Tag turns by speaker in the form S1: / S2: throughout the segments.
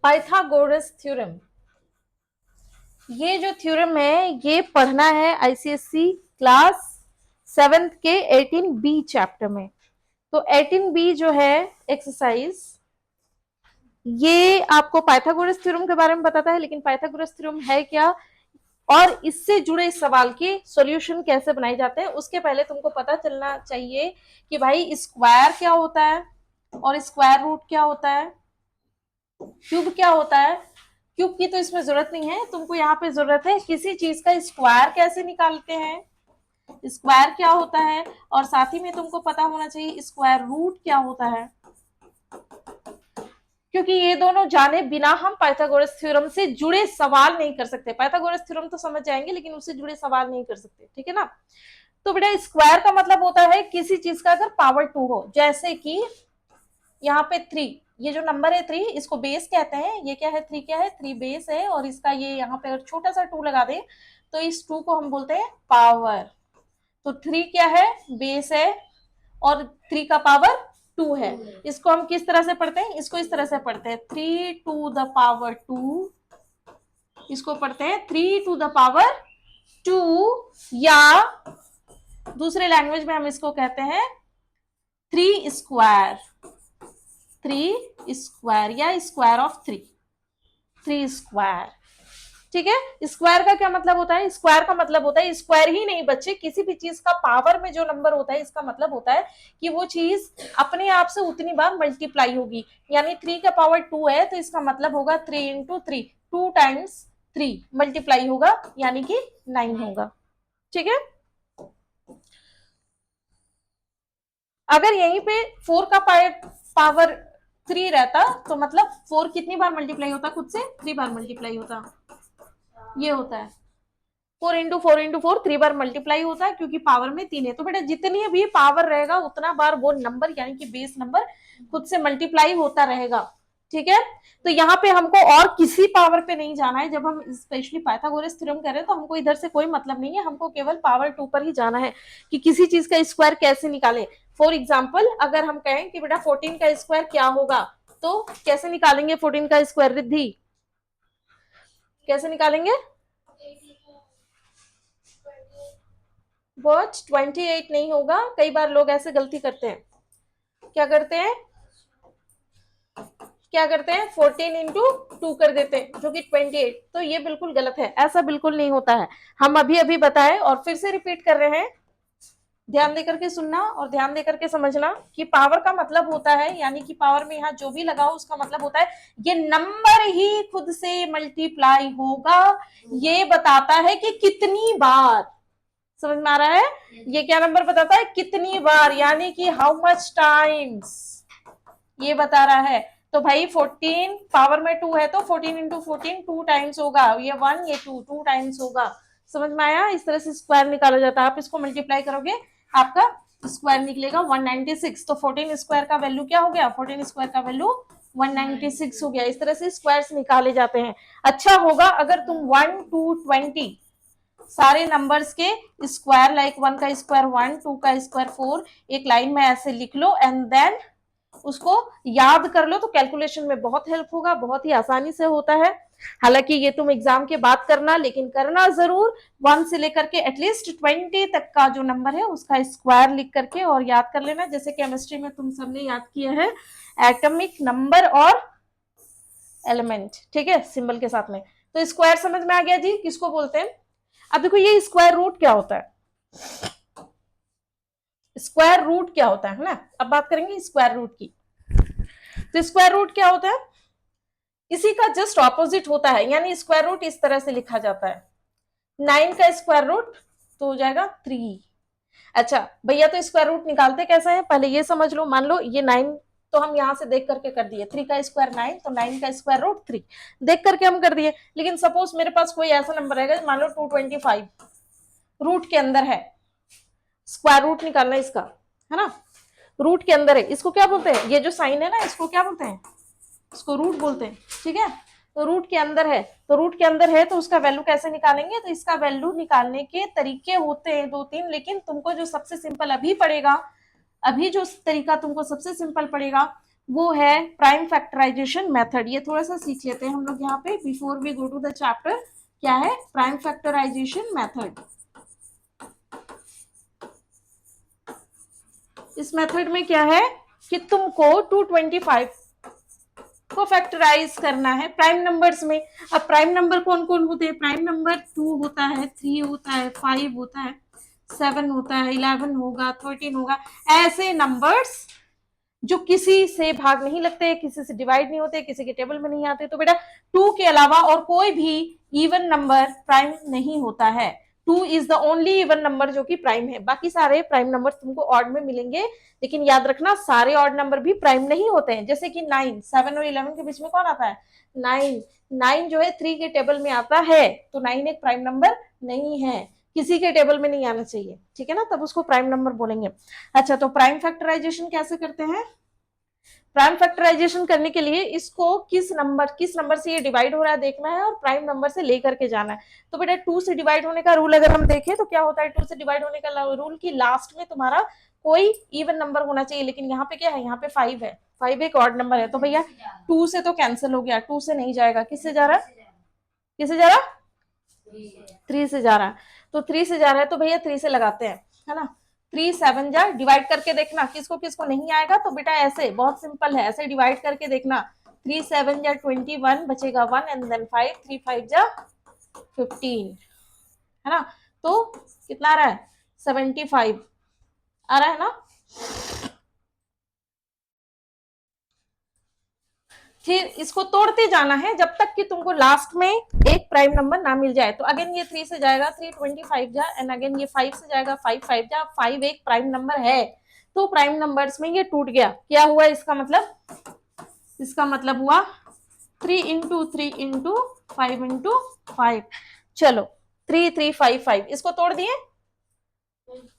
S1: Pythagoras theorem, ये जो theorem है ये पढ़ना है आईसीएससी क्लास 7th के 18B चैप्टर में। तो 18B जो है एक्सरसाइज, ये आपको पाइथागोरस थ्योरम के बारे में बताता है, लेकिन पाइथागोरस थ्योरम है क्या और इससे जुड़े सवाल के सॉल्यूशन कैसे बनाए जाते हैं, उसके पहले तुमको पता चलना चाहिए कि भाई स्क्वायर क्या होता है और स्क्वायर रूट क्या होता है, क्यूब क्या होता है। क्यूब की तो इसमें जरूरत नहीं है, तुमको यहाँ पे जरूरत है किसी चीज का स्क्वायर कैसे निकालते हैं, स्क्वायर क्या होता है, और साथ ही में तुमको पता होना चाहिए स्क्वायर रूट क्या होता है, क्योंकि ये दोनों जाने बिना हम पाइथागोरस थ्योरम से जुड़े सवाल नहीं कर सकते। पाइथागोरस थ्योरम तो समझ जाएंगे लेकिन उससे जुड़े सवाल नहीं कर सकते, ठीक है ना। तो बेटा स्क्वायर का मतलब होता है किसी चीज का अगर पावर 2 हो, जैसे कि यहाँ पे 3, ये जो नंबर है 3 इसको बेस कहते हैं। ये क्या है, 3 क्या है, 3 बेस है, और इसका ये यहाँ पे अगर छोटा सा 2 लगा दें तो इस 2 को हम बोलते हैं पावर। तो 3 क्या है, बेस है, और 3 का पावर 2 है। इसको हम किस तरह से पढ़ते हैं, इसको इस तरह से पढ़ते हैं 3 to the power 2, इसको पढ़ते हैं 3 to the power 2, या दूसरे लैंग्वेज में हम इसको कहते हैं 3 स्क्वायर, 3 स्क्वायर या स्क्वायर ऑफ 3, 3 स्क्वायर। ठीक है, स्क्वायर का क्या मतलब होता है, स्क्वायर का मतलब होता है, स्क्वायर ही नहीं बच्चे, किसी भी चीज का पावर में जो नंबर होता है इसका मतलब होता है कि वो चीज अपने आप से उतनी बार मल्टीप्लाई होगी। यानी 3 का पावर 2 है तो इसका मतलब होगा 3 इंटू 3, 2 टाइम्स 3 मल्टीप्लाई होगा, यानी कि 9 होगा। ठीक है, अगर यहीं पे 4 का पावर 3 रहता तो मतलब 4 कितनी बार मल्टीप्लाई होता, खुद से 3 बार मल्टीप्लाई होता, ये होता है 4 इंटू 4 इंटू 4 3 बार मल्टीप्लाई होता है, क्योंकि पावर में 3 है। तो बेटा जितनी भी पावर रहेगा उतना बार वो नंबर यानी कि बेस नंबर खुद से मल्टीप्लाई होता रहेगा। ठीक है, तो यहाँ पे हमको और किसी पावर पे नहीं जाना है। जब हम स्पेशली पाइथागोरस थ्योरम कर रहे हैं तो हमको इधर से कोई मतलब नहीं है, हमको केवल पावर 2 पर ही जाना है कि किसी चीज का स्क्वायर कैसे निकाले। फॉर एग्जाम्पल अगर हम कहें कि बेटा 14 का स्क्वायर क्या होगा, तो कैसे निकालेंगे 14 का स्क्वायर, रिद्धि कैसे निकालेंगे। वॉट 28 नहीं होगा, कई बार लोग ऐसे गलती करते हैं, क्या करते हैं, क्या करते हैं 14 इंटू 2 कर देते हैं जो कि 28, तो ये बिल्कुल गलत है, ऐसा बिल्कुल नहीं होता है। हम अभी अभी बताए और फिर से रिपीट कर रहे हैं, ध्यान देकर के सुनना और ध्यान देकर के समझना कि पावर का मतलब होता है, यानी कि पावर में यहाँ जो भी लगाओ उसका मतलब होता है ये नंबर ही खुद से मल्टीप्लाई होगा, ये बताता है कि कितनी बार। समझ में आ रहा है, ये क्या नंबर बताता है, कितनी बार, यानी कि हाउ मच टाइम्स, ये बता रहा है। तो भाई 14 पावर में 2 है तो 14 इंटू 14 2 टाइम्स होगा, ये 1 ये 2 2 टाइम्स होगा। समझ में आया, इस तरह से स्क्वायर निकाला जाता है। आप इसको मल्टीप्लाई करोगे आपका स्क्वायर निकलेगा 196, तो 14 स्क्वायर का वैल्यू क्या हो गया, 14 स्क्वायर का वैल्यू 196 हो गया। इस तरह से स्क्वायर्स निकाले जाते हैं। अच्छा होगा अगर तुम 1 to 20 सारे नंबर्स के स्क्वायर, लाइक 1 का स्क्वायर 1, 2 का स्क्वायर 4, एक लाइन में ऐसे लिख लो एंड देन उसको याद कर लो, तो कैलकुलेशन में बहुत हेल्प होगा, बहुत ही आसानी से होता है। हालांकि ये तुम एग्जाम के बाद करना, लेकिन करना जरूर 1 से लेकर के एटलीस्ट 20 तक का जो नंबर है उसका स्क्वायर लिख करके और याद कर लेना, जैसे केमिस्ट्री में तुम सबने याद किया है एटॉमिक नंबर और एलिमेंट, ठीक है, सिंबल के साथ में। तो स्क्वायर समझ में आ गया जी, किसको बोलते हैं। अब देखो ये स्क्वायर रूट क्या होता है, स्क्वायर रूट क्या होता है ना, अब बात करेंगे स्क्वायर रूट की। तो स्क्वायर रूट क्या होता है, इसी का जस्ट ऑपोजिट होता है, यानी स्क्वायर रूट इस तरह से लिखा जाता है, 9 का स्क्वायर रूट तो हो जाएगा 3। अच्छा भैया तो स्क्वायर रूट निकालते कैसे हैं, पहले ये समझ लो। मान लो ये 9 तो हम यहां से देख करके कर दिए, 3 का स्क्वायर 9 तो 9 का स्क्वायर रूट 3 देख करके हम कर दिए। लेकिन सपोज मेरे पास कोई ऐसा नंबर रहेगा, मान लो 225 रूट के अंदर है, स्क्वायर रूट निकालना है इसका, है ना, रूट के अंदर है, इसको क्या बोलते हैं, ये जो साइन है ना इसको क्या बोलते हैं, इसको रूट बोलते हैं। ठीक है, तो रूट के अंदर है, तो रूट के अंदर है तो उसका वैल्यू कैसे निकालेंगे, तो इसका वैल्यू निकालने के तरीके होते हैं 2-3, लेकिन तुमको जो सबसे सिंपल अभी पड़ेगा, अभी जो तरीका तुमको सबसे सिंपल पड़ेगा वो है प्राइम फैक्टराइजेशन मेथड। ये थोड़ा सा सीख लेते हैं हम लोग यहाँ पे before we go to the chapter. क्या है प्राइम फैक्टराइजेशन मेथड? इस मेथड में क्या है कि तुमको 225 को फैक्टराइज करना है प्राइम नंबर्स में। अब प्राइम नंबर कौन कौन होते हैं? प्राइम नंबर 2 होता है, 3 होता है, 5 होता है, 7 होता है, 11 होगा, 13 होगा। ऐसे नंबर्स जो किसी से भाग नहीं लगते, किसी से डिवाइड नहीं होते, किसी के टेबल में नहीं आते। तो बेटा 2 के अलावा और कोई भी इवन नंबर प्राइम नहीं होता है। 2 is the only even number जो कि प्राइम है। बाकी सारे प्राइम नंबर तुमको ऑड में मिलेंगे, लेकिन याद रखना सारे ऑड नंबर भी प्राइम नहीं होते हैं। जैसे कि 9, 7 और 11 के बीच में कौन आता है? 9। 9 जो है 3 के टेबल में आता है, तो 9 एक प्राइम नंबर नहीं है, किसी के टेबल में नहीं आना चाहिए, ठीक है ना, तब उसको प्राइम नंबर बोलेंगे। अच्छा, तो प्राइम फैक्टराइजेशन कैसे करते हैं? प्राइम फैक्टराइजेशन करने के लिए इसको किस नंबर से ये डिवाइड हो रहा है देखना है, और प्राइम नंबर से लेकर के जाना है। तो बेटा 2 से डिवाइड होने का रूल अगर हम देखें तो क्या होता है? 2 से डिवाइड होने का रूल की लास्ट में तुम्हारा कोई इवन नंबर होना चाहिए, लेकिन यहाँ पे क्या है? यहाँ पे 5 है, 5 एक ऑड नंबर है, तो भैया 2 से तो कैंसिल हो गया, 2 से नहीं जाएगा। किससे जा रहा है? किससे जा रहा है? 3 से जा रहा है। तो 3 से जा रहा है तो भैया 3 से लगाते हैं, है ना। 3 7 जा, डिवाइड करके देखना किसको किसको नहीं आएगा। तो बेटा ऐसे बहुत सिंपल है, ऐसे डिवाइड करके देखना। 3 7 जा 21, बचेगा 1 एंड देन 5, 3 5 जा 15, है ना। तो कितना आ रहा है? 75 आ रहा है ना। फिर इसको तोड़ते जाना है जब तक कि तुमको लास्ट में एक प्राइम नंबर ना मिल जाए। तो अगेन ये 3 से जाएगा, 3 25 जा, एंड अगेन ये 5 से जाएगा, 5 5 जा, 5 एक प्राइम नंबर है। तो प्राइम नंबर्स में ये टूट गया। क्या हुआ इसका मतलब? इसका मतलब हुआ 3 इंटू 3 इंटू 5 इंटू 5। चलो 3 3 5 5, इसको तोड़ दिए।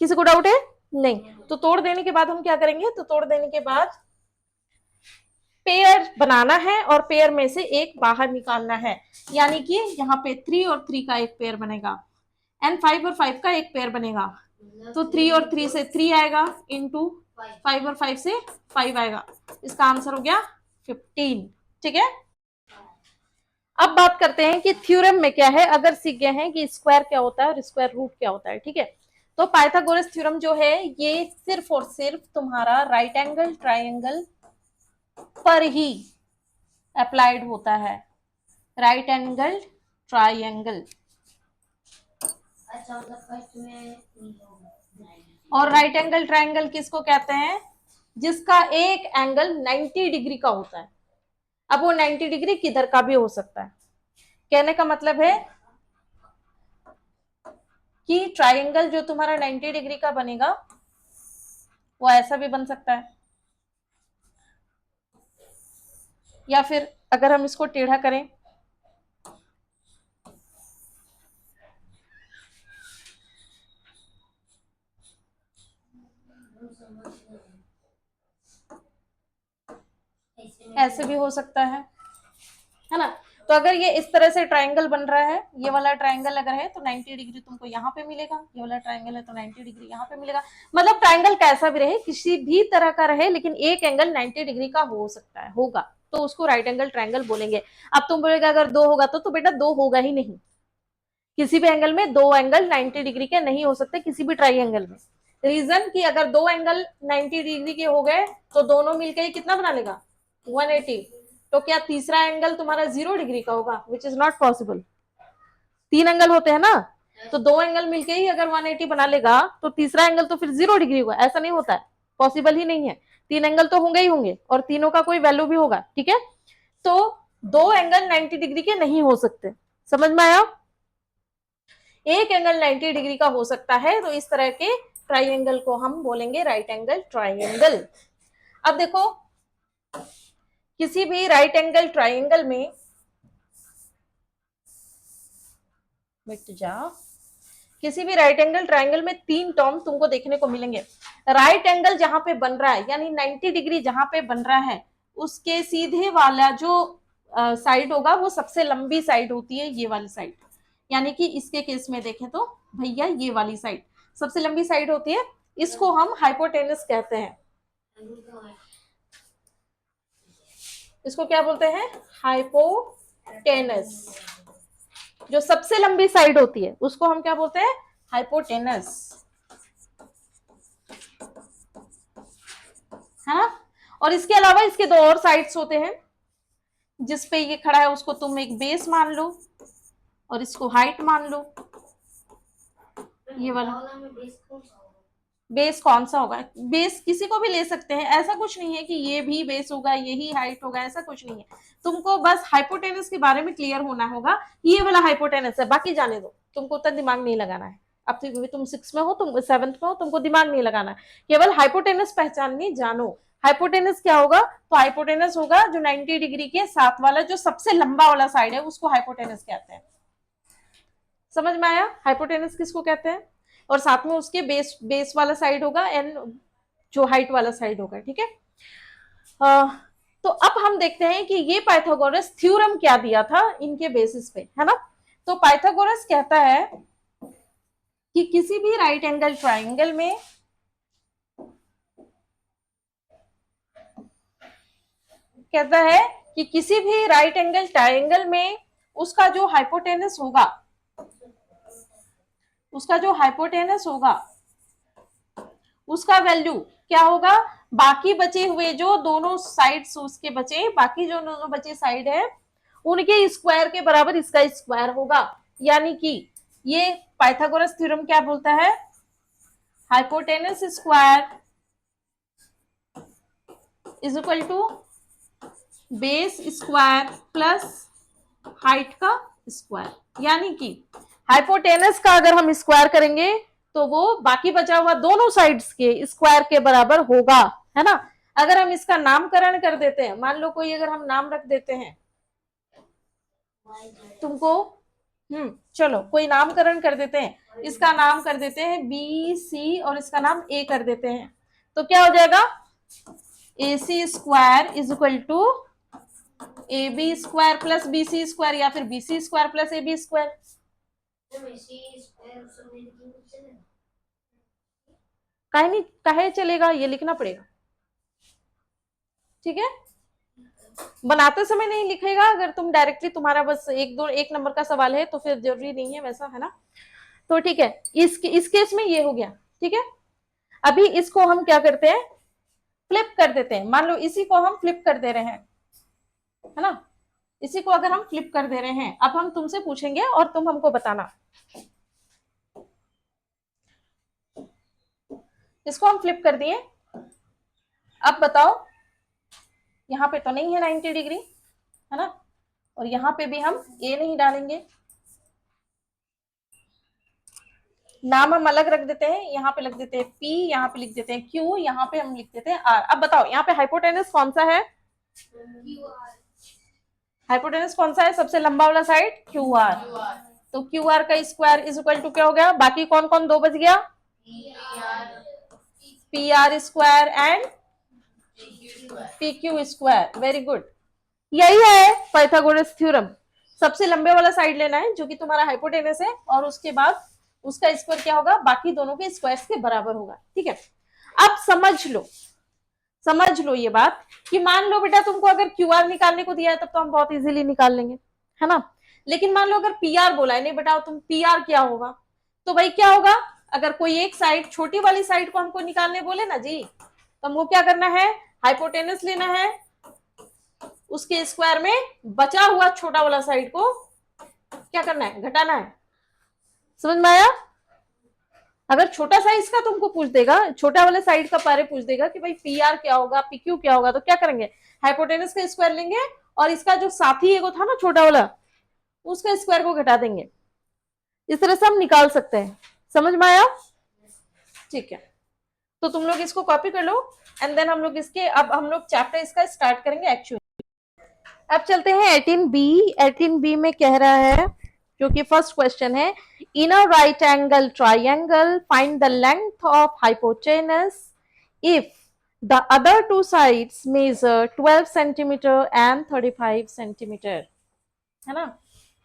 S1: किसी को डाउट है? नहीं। तो तोड़ देने के बाद हम क्या करेंगे? तो तोड़ देने के बाद पेयर बनाना है और पेयर में से एक बाहर निकालना है। यानी कि यहाँ पे 3 और 3 का एक पेयर बनेगा, एंड 5 और 5 का एक पेयर बनेगा। तो 3 और 3 से 3 आएगा, इंटू 5 और 5 से 5 आएगा। इसका आंसर हो गया 15। ठीक है। अब बात करते हैं कि थ्योरम में क्या है। अगर सीख गए हैं कि स्क्वायर क्या होता है और स्क्वायर रूट क्या होता है, ठीक है। तो पाइथागोरस थ्योरम जो है ये सिर्फ और सिर्फ तुम्हारा राइट एंगल ट्राइंगल पर ही अप्लाइड होता है। Right angle triangle. और राइट एंगल ट्राइंगल किसको कहते हैं? जिसका एक एंगल 90 डिग्री का होता है। अब वो 90 डिग्री किधर का भी हो सकता है। कहने का मतलब है कि ट्राइंगल जो तुम्हारा 90 डिग्री का बनेगा वो ऐसा भी बन सकता है, या फिर अगर हम इसको टेढ़ा करें ऐसे भी हो सकता है ना। तो अगर ये इस तरह से ट्राइंगल बन रहा है, ये वाला ट्राइंगल अगर है तो 90 डिग्री तुमको यहाँ पे मिलेगा, ये वाला ट्राइंगल है तो 90 डिग्री यहाँ पे मिलेगा। मतलब ट्राइंगल कैसा भी रहे, किसी भी तरह का रहे, लेकिन एक एंगल 90 डिग्री का हो सकता है, होगा, तो उसको राइट एंगल ट्राइंगल बोलेंगे। अब तुम बोलेगा अगर 2 होगा तो बेटा 2 होगा ही नहीं। किसी भी एंगल में 2 एंगल 90 डिग्री के नहीं हो सकते, किसी भी ट्राइंगल में। रीजन कि अगर 2 एंगल 90 डिग्री के हो गए तो दोनों मिलकर कितना बना लेगा? 180। तो क्या तीसरा एंगल तुम्हारा 0 डिग्री का होगा? Which is not possible. 3 angle होते हैं ना, तो 2 एंगल मिलके ही अगर 180 बना लेगा तो तीसरा एंगल तो फिर 0 डिग्री होगा, ऐसा नहीं होता है, पॉसिबल ही नहीं है। 3 एंगल तो होंगे ही होंगे और तीनों का कोई वैल्यू भी होगा, ठीक है। तो 2 एंगल 90 डिग्री के नहीं हो सकते, समझ में आया। एक एंगल 90 डिग्री का हो सकता है, तो इस तरह के ट्राइंगल को हम बोलेंगे राइट एंगल ट्राइंगल। अब देखो किसी भी राइट एंगल ट्राइंगल में मिट जा, किसी भी राइट एंगल ट्राइंगल में 3 टर्म तुमको देखने को मिलेंगे। राइट एंगल जहां पे बन रहा है, यानी 90 डिग्री जहां पे बन रहा है, उसके सीधे वाला जो साइड होगा वो सबसे लंबी साइड होती है, ये वाली साइड। यानी कि इसके केस में देखें तो भैया ये वाली साइड सबसे लंबी साइड होती है, इसको हम हाइपोटेनस कहते हैं। इसको क्या बोलते हैं? हाइपोटेनस। जो सबसे लंबी साइड होती है उसको हम क्या बोलते हैं? हाइपोटेनस, है ना। और इसके अलावा इसके दो और साइड्स होते हैं। जिस पे ये खड़ा है उसको तुम एक बेस मान लो और इसको हाइट मान लो। ये वाला बेस कौन सा होगा? बेस किसी को भी ले सकते हैं, ऐसा कुछ नहीं है कि ये भी बेस होगा यही हाइट होगा, ऐसा कुछ नहीं है। तुमको बस हाइपोटेनस के बारे में क्लियर होना होगा, ये वाला हाइपोटेनस है, बाकी जाने दो, तुमको उतना दिमाग नहीं लगाना है। अब तुम 6 में हो, तुम 7th में हो, तुमको दिमाग नहीं लगाना है, केवल हाइपोटेनस पहचाननी जानो। हाइपोटेनस क्या होगा? तो हाइपोटेनस होगा जो 90 डिग्री के साथ वाला जो सबसे लंबा वाला साइड है उसको हाइपोटेनस कहते हैं। समझ में आया हाइपोटेनस किसको कहते हैं? और साथ में उसके बेस वाला साइड होगा एंड जो हाइट वाला साइड होगा, ठीक है। तो अब हम देखते हैं कि ये पाइथागोरस थ्योरम क्या दिया था इनके बेसिस पे, है ना। तो पाइथागोरस कहता है कि किसी भी राइट एंगल ट्राइंगल में कहता है कि किसी भी राइट एंगल ट्राइंगल में उसका जो हाइपोटेनस होगा, उसका जो हाइपोटेनस होगा उसका वैल्यू क्या होगा? बाकी बचे हुए जो दोनों साइड्स उसके बचे, बाकी जो दोनों बचे साइड है उनके स्क्वायर के बराबर इसका स्क्वायर होगा। यानी कि ये पाइथागोरस थ्योरम क्या बोलता है? Hypotenuse square is equal to base square plus height का स्क्वायर। यानी कि हाइपोटेनस का अगर हम स्क्वायर करेंगे तो वो बाकी बचा हुआ दोनों साइड्स के स्क्वायर के बराबर होगा, है ना। अगर हम इसका नामकरण कर देते हैं, मान लो कोई अगर हम नाम रख देते हैं तुमको, चलो कोई नामकरण कर देते हैं, इसका नाम कर देते हैं बी सी और इसका नाम ए कर देते हैं, तो क्या हो जाएगा? A C square is equal to A B square plus B C square, या फिर B C square plus A B square. काहे नहीं, काहे चलेगा, ये लिखना पड़ेगा, ठीक है। बनाते समय नहीं लिखेगा, अगर तुम डायरेक्टली तुम्हारा बस एक नंबर का सवाल है तो फिर जरूरी नहीं है वैसा, है ना। तो ठीक है, इस केस में ये हो गया, ठीक है। अभी इसको हम क्या करते हैं? फ्लिप कर देते हैं। मान लो इसी को हम फ्लिप कर दे रहे हैं, है ना। इसी को अगर हम फ्लिप कर दे रहे हैं, अब हम तुमसे पूछेंगे और तुम हमको बताना। इसको हम फ्लिप कर दिए, अब बताओ, यहाँ पे तो नहीं है 90 डिग्री, है ना, और यहाँ पे भी हम ए नहीं डालेंगे, नाम हम अलग रख देते हैं, यहाँ पे लिख देते हैं P, यहाँ पे लिख देते हैं Q, यहाँ पे हम लिख देते हैं R। अब बताओ यहाँ पे हाइपोटेनस कौन सा है? हाइपोटेनस कौन सा है? सबसे लंबा वाला साइड QR। तो QR का स्क्वायर इज इक्वल टू क्या हो गया? बाकी कौन कौन दो बच गया? PR square and PQ square. Very good, यही है पाइथागोरस थ्योरम। सबसे लंबे वाला साइड लेना है जो कि तुम्हारा हाइपोटेनस है, और उसके बाद उसका स्क्वायर क्या होगा? बाकी दोनों के स्क्वायर्स के बराबर होगा, ठीक है। अब समझ लो ये बात कि मान लो बेटा तुमको अगर QR निकालने को दिया है तब तो हम बहुत इजीली निकाल लेंगे, है ना। लेकिन मान लो अगर PR बोला है, नहीं बेटा तुम PR क्या होगा, तो भाई क्या होगा? अगर कोई एक साइड, छोटी वाली साइड को हमको निकालने बोले ना जी, तो हमको क्या करना है? हाइपोटेनस लेना है, उसके स्क्वायर में बचा हुआ छोटा वाला साइड को क्या करना है? घटाना है। समझ में आया? अगर छोटा साइज का तुमको पूछ देगा, छोटा वाले साइड का पारे पूछ देगा कि भाई PR क्या होगा, PQ क्या होगा, तो क्या करेंगे? हाइपोटेनस का स्क्वायर लेंगे और इसका जो साथी एगो था ना छोटा वाला, उसका स्क्वायर को घटा देंगे। इस तरह से हम निकाल सकते हैं। समझ में आया? ठीक है, तो तुम लोग इसको कॉपी कर लो एंड देन हम लोग इसके, अब हम लोग चैप्टर इसका स्टार्ट करेंगे एक्चुअली। अब चलते हैं 18B। 18B में कह रहा है, जो कि फर्स्ट क्वेश्चन है, in a right angle triangle find the length of hypotenuse if the other two sides measure 12 centimetre and 35 centimetre, है ना।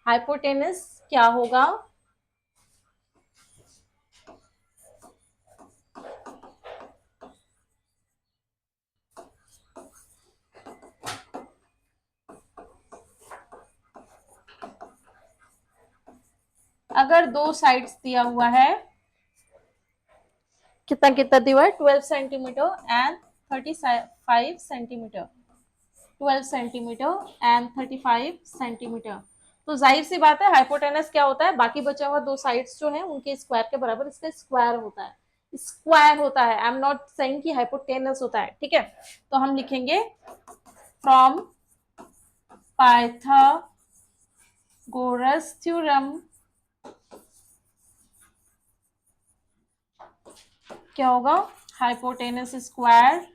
S1: हाइपोटेनस क्या होगा? अगर दो साइड्स दिया हुआ है, कितना कितना दिया हुआ है, 12 centimetre and 35 centimetre, 12 centimetre and 35 centimetre, तो जाहिर सी बात है हाइपोटेनस क्या होता है, बाकी बचा हुआ दो साइड्स जो है उनके स्क्वायर के बराबर इसका स्क्वायर होता है, स्क्वायर होता है। आई एम नॉट सेइंग कि हाइपोटेनस होता है, ठीक है। तो हम लिखेंगे फ्रॉम पाइथागोरस थ्योरम, क्या होगा, हाइपोटेनस स्क्वायर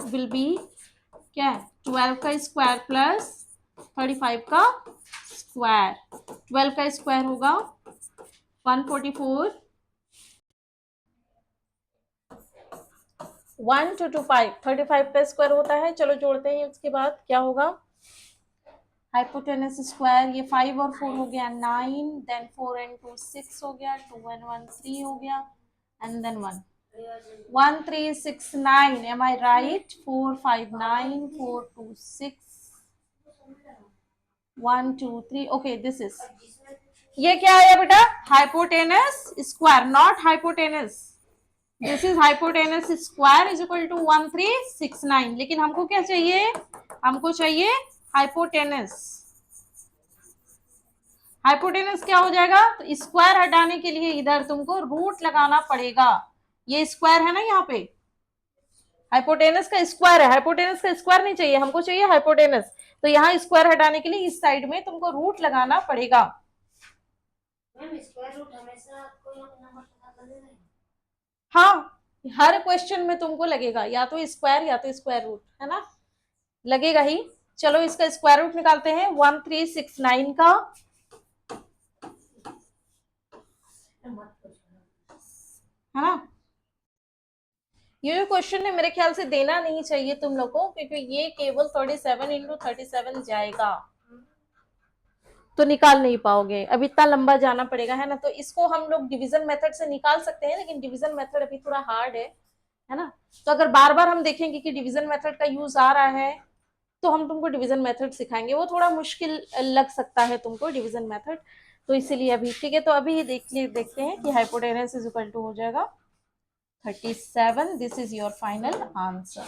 S1: विल बी क्या है, 12 का स्क्वायर प्लस 35 का स्क्वायर, 12 का स्क्वायर होगा 144, 1 2 2 5, 35 का स्क्वायर होता है, चलो जोड़ते हैं, उसके बाद क्या होगा, हाइपोटेनस स्क्वायर, ये 5 और 4 हो गया 9, देन 4 and 2 6 हो गया, 2 and 1 3 हो गया, and then 1 1 3 6 9, am I right, 4 5 9 4 2 6 1 2 3, okay, this is, ये क्या है बेटा, hypotenuse square, not hypotenuse, this is hypotenuse square is equal to 1369, लेकिन हमको क्या चाहिए, हमको चाहिए हाइपोटेनस, हाइपोटेनस क्या हो जाएगा, तो स्क्वायर हटाने के लिए इधर तुमको रूट लगाना पड़ेगा, ये स्क्वायर है ना यहाँ पे, हाइपोटेनस का स्क्वायर है, हाइपोटेनस का स्क्वायर नहीं चाहिए, हमको चाहिए हाइपोटेनस, तो यहाँ स्क्वायर हटाने के लिए इस साइड में तुमको रूट लगाना पड़ेगा। हाँ, हर क्वेश्चन में तुमको लगेगा या तो स्क्वायर या तो स्क्वायर रूट, है ना, लगेगा ही। चलो इसका स्क्वायर रूट निकालते हैं, 1369 का, है ना, ये जो क्वेश्चन है मेरे ख्याल से देना नहीं चाहिए तुम लोग को, क्योंकि ये केवल 37 इंटू 37 जाएगा, तो निकाल नहीं पाओगे, अब इतना लंबा जाना पड़ेगा, है ना, तो इसको हम लोग डिवीजन मेथड से निकाल सकते हैं, लेकिन डिवीजन मेथड अभी थोड़ा हार्ड है ना, तो अगर बार बार हम देखेंगे कि डिवीजन मेथड का यूज आ रहा है, तो हम तुमको डिवीजन मेथड सिखाएंगे, वो थोड़ा मुश्किल लग सकता है तुमको डिवीजन मेथड, तो इसीलिए अभी ठीक है, तो अभी देखते हैं कि हाइपोटेनस इज इक्वल टू हो जाएगा 37, this is your final answer.